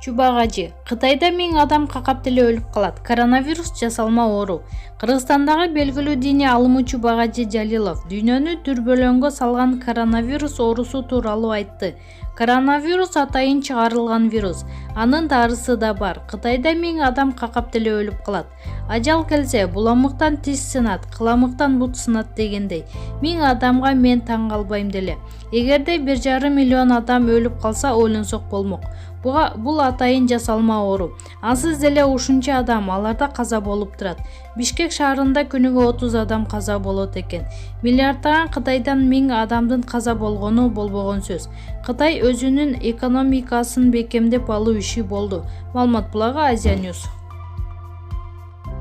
Чубагажы. Кытайда 1000 адам какап деле өлүп калат. Коронавирус жасалма оору. Кыргызстандагы белгилүү диний алымчы Багажы Жалилов дүйнөнү дүрбөлөңгө салган коронавирус оорусу тууралуу айтты. Коронавирус атайын чыгарылган вирус. Анын дарысы да бар. Кытайда 1000 адам какап деле өлүп калат. Ажал келсе, буламыктан тиш сынат, кыламыктан бут сынат дегендей. 1000 адамга мен таң калбайм деле. Эгерде 1,5 миллион адам өлүп калса ойлонсок болмок. Бул атайын жасалма оору. Ансыз деле ушунча адам аларда каза болуп турат. Бишкек шаарында күнүгө 30 адам каза болот экен. Миллиарддаган Кытайдан 1000 адамдын каза болгону болбогон сөз. Кытай өзүнүн экономикасын бекемдеп алуу иши болду. Маалымат булагы Азия News.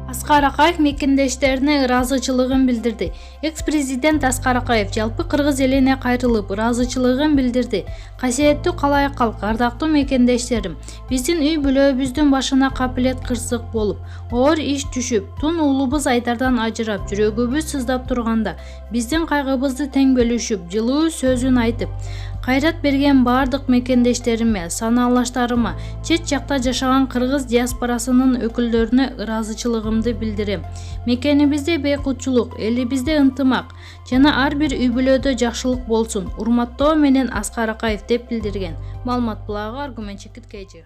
Аскар Акаев мекендештерине ыраазычылыгын билдирди. Экс-президент Аскар Акаев жалпы кыргыз элине кайрылып ыраазычылыгын билдирди. Касиеттүү калай калк, ардактуу мекендештерим, биздин үй бүлөбүздүн башына капилет кырсык болуп, оор иш түшүп, тун уулубуз Айдардан ажырап, жүрөгүбүз сыздап турганда, биздин кайгыбызды тең бөлүшүп, жылуу сөзүн айтып, кайрат берген бардык мекендештериме, санаалаштарыма, чет жакта жашаган кыргыз диаспорасынын өкүлдөрүнө ыраазычылыгымды билдирем. Мекенибизде бейкутчулук, элибизде ынтымак жана ар бир үй бүлөдө жакшылык болсун. Урматтоо менен Аскар Акаев деп билдирген. Маалымат булагы Аргумент Чекиткейчи.